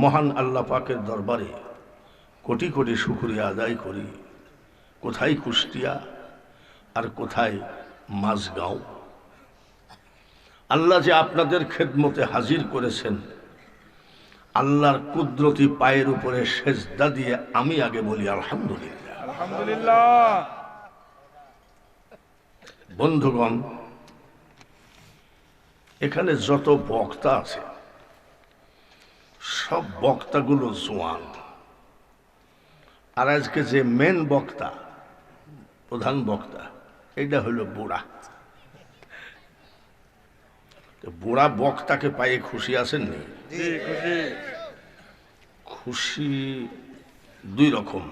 মহান আল্লাহ পাকের দরবারে কোটি কোটি শুকরিয়া আদায় করি। কোথায় কুষ্টিয়া আর কোথায় মাঝগাঁও, আল্লাহ যে আপনাদের খেদমতে হাজির করেছেন, আল্লাহর কুদরতি পায়ের উপরে সেজদা দিয়ে আমি আগে বলি আলহামদুলিল্লাহ। আলহামদুলিল্লাহ। বন্ধুগণ, এখানে যত বক্তা আছে সব বক্তাগুলো জোয়ান, আর আজকে যে মেন বক্তা, প্রধান বক্তা, এটা হলো বুড়া। বুড়া বক্তাকে পায়ে খুশি আছেননি? খুশি দুই রকম,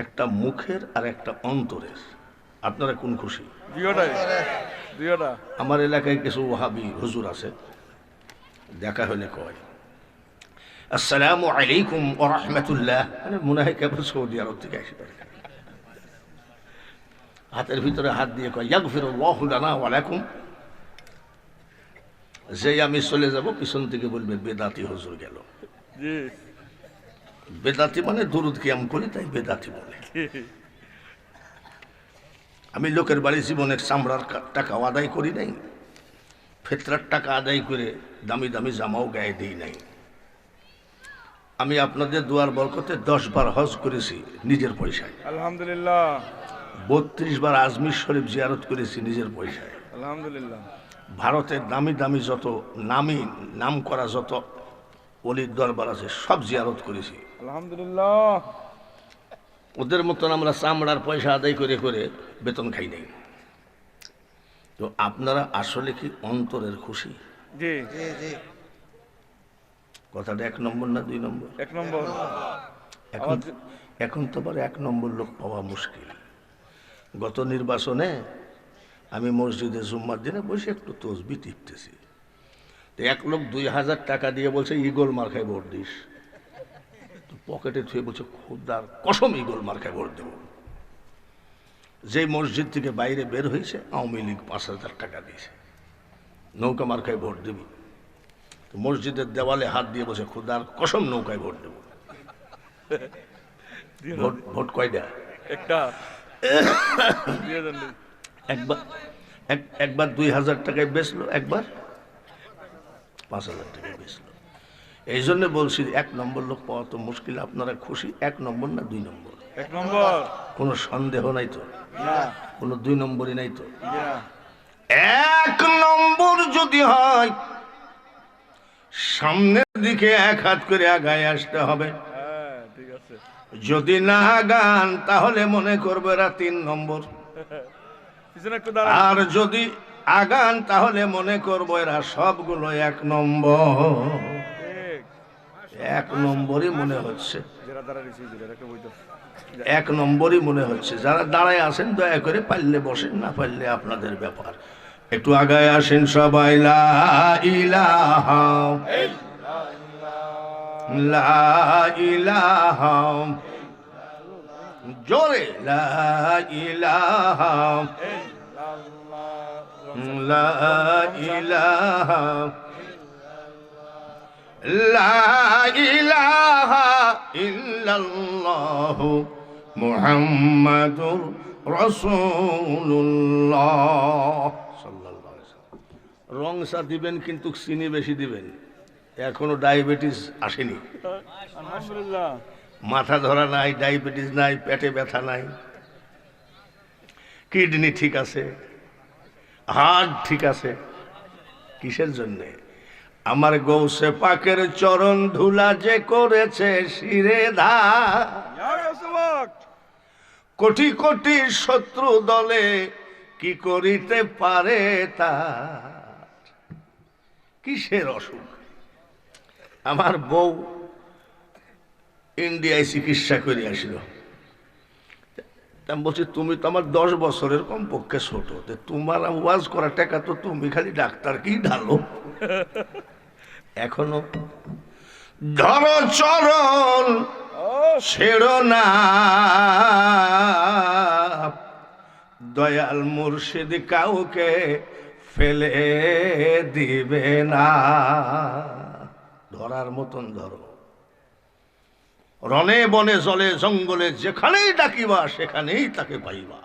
একটা মুখের আর একটা অন্তরের। আপনারা কোন খুশি? আমার এলাকায় কিছু ওয়াহাবি হুজুর আছে, দেখা হলে কয় আসসালামু আলাইকুম ওয়া রাহমাতুল্লাহ, মানে মনে হয় কেবল সৌদি আরব থেকে আসে। হাতের ভিতরে হাত দিয়ে কয় ইয়াগফিরুল্লাহু লানা ওয়া লাকুম। যেই আমি চলে যাব পিছন থেকে বলবে বেদাতি হুজুর গেল। বেদাতি মানে দুরুদ কিয়াম করি তাই বেদাতি বলে। আমি লোকের বাড়ি জীবনের চামড়ার টাকা আদায় করি নাই, ফেতরার টাকা আদায় করে দামি দামি জামাও গায়ে দিই নাই। আমি আপনাদের দুয়ার বরকতে 10 বার হজ করেছি নিজের পয়সায়, আলহামদুলিল্লাহ। 32 বার আজমির শরীফ জিয়ারত করেছি নিজের পয়সায়, আলহামদুলিল্লাহ। ভারতের দামি দামি যত নাম করা যত অলির দরবার আছে সব জিয়ারত করেছি, আলহামদুলিল্লাহ। ওদের মতন আমরা চামড়ার পয়সা আদায় করে করে বেতন খাই নাই। তো আপনারা আসলে কি অন্তরের খুশি? জি জি জি। কথাটা 1 নম্বর না 2 নম্বর? 1 নম্বর। এখন তো আবার 1 নম্বর লোক পাওয়া মুশকিল। গত নির্বাচনে আমি মসজিদে জুম্মার দিনে বসে একটু তসবি টিপতেছি, তো এক লোক 2000 টাকা দিয়ে বলছে ইগল মার্কায় ভোট দিস। পকেটে থুয়ে বলছে খুদার কসম ইগল মার্কায় ভোট দেব। যে মসজিদ থেকে বাইরে বের হয়েছে আওয়ামী লীগ 5000 টাকা দিয়েছে, নৌকা মার্কায় ভোট দিবি। তো মসজিদের দেওয়ালে হাত দিয়ে বলছে খুদার কসম নৌকায় ভোট দেব। ভোট কয়টা? একটা। একবার 2000 টাকায় বেচলো, একবার 5000 টাকায় বেচলো। এই জন্য বলছি 1 নম্বর লোক পাওয়া তো মুশকিল। আপনারা খুশি 1 নম্বর না 2 নম্বর? 1 নম্বর। কোনো সন্দেহ নাই তো? না। কোনো 2 নম্বরই নাই তো? না। 1 নম্বর যদি হয় সামনের দিকে 1 হাত করে আগায় আসতে হবে। হ্যাঁ ঠিক আছে। যদি না আগান তাহলে মনে করবে এরা 3 নম্বর, পিছনে একটু দাঁড়ান। আর যদি আগান তাহলে মনে করবো এরা সবগুলো 1 নম্বর। ঠিক। 1 নম্বরই মনে হচ্ছে, যারা দাঁড়াইছি যারা একটা বইতো 1 নম্বরই মনে হচ্ছে। যারা দাঁড়ায় আছেন দয়া করে পারলে বসেন, না পারলে আপনাদের ব্যাপার। একটু আগায় আসেন সবাই। লা ইলাহা লা ইলাহা, জোরে লা ইলাহা লা ইলাহা লা ইলাহা ইল্লাল্লাহু মুহাম্মাদুর রাসূলুল্লাহ সাল্লাল্লাহু আলাইহি ওয়াসাল্লাম। রং চা দিবেন কিন্তু চিনি বেশি দিবেন। এখনো ডায়াবেটিস আসেনি, আলহামদুলিল্লাহ। মাথা ধরা নাই, ডায়াবেটিস নাই, পেটে ব্যথা নাই, কিডনি ঠিক আছে, হার্ট ঠিক আছে। কিসের জন্যে? আমার গৌসে পাকের চরণ ধুলা যে করেছে শিরে ধার। কোটি কোটি শত্রু দলে কি করিতে পারে তার? কিসের অসুখ? আমার বউ ইন্ডিয়ায় চিকিৎসা করে আসলো। আমি বলছি তুমি তো আমার 10 বছরের কমপক্ষে ছোট, তোমার ওয়াজ করা টাকা তো তুমি খালি ডাক্তার কি ঢালো। এখনো ধরো চরণ ছেড়ো না, দয়াল মুর্শিদ কাউকে ফেলে দিবে না। ধরার মতন ধরো, রনে বনে জলে জঙ্গলে যেখানেই ডাকিবা সেখানেই তাকে পাইবা।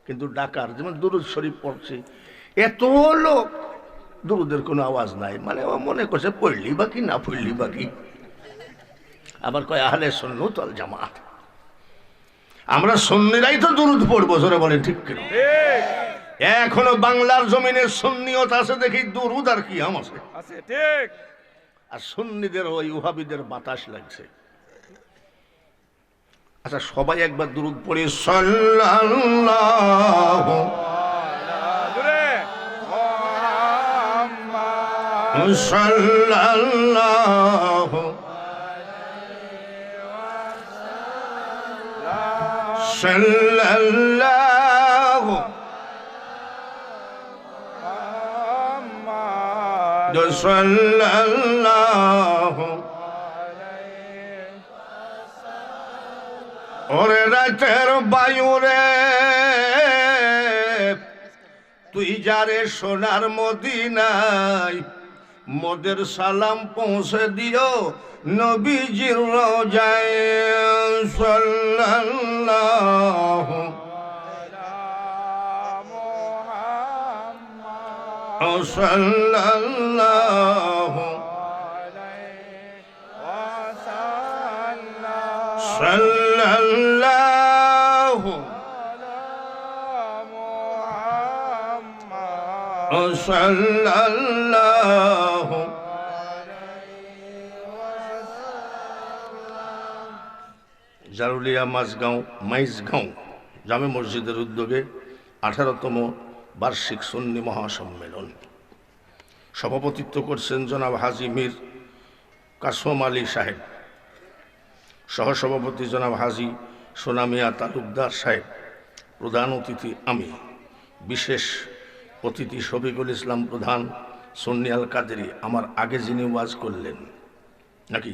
কিন্তু ডাকার যেমন দুরুদ শরীফ পড়ছে, এত লোক, দুরুদের কোনো আওয়াজ নাই, মানে ও মনে করছে পড়লি বা কি না পড়লি বা কি। আবার কয় আহলে সুন্নাত ওয়াল জামাত, আমরা সুন্নিরাই তো দুরুদ পড়বো, জোরে বলেন ঠিক কিনা? ঠিক এখনো বাংলার জমিনে সুন্নিয়ত আছে দেখি, দুরুদ আর কি আম আছে। আছে, ঠিক। আর সুন্নিদের ওই ওহাবিদের বাতাস লাগছে। আচ্ছা সবাই একবার দুরুদ পড়ি, সাল্লাল্লাহু জোরে সাল্লাল্লাহু সাল্লাল্লাহু সাল্লাল্লাহু। ওরে রাতের বায়ুরে তুই যারে সোনার মদিনায়, মোদের সালাম পৌঁছে দিও নবীজির রোজায়। সাল্লাল্লাহু সাল্লাল্লাহু সাল্লাল্লাহু সাল্লাল্লাহু। জারুলিয়া মাইজগাঁও জামে মসজিদের উদ্যোগে 18তম বার্ষিক সুন্নি মহাসম্মেলন। সভাপতিত্ব করছেন জনাব হাজী মীর কাসম আলী সাহেব, সহসভাপতি জনাব হাজী সোনামিয়া তালুকদার সাহেব, প্রধান অতিথি আমি, বিশেষ অতিথি শফিকুল ইসলাম প্রধান, সুন্নি আল কাদেরী, আমার আগে যিনি ওয়াজ করলেন নাকি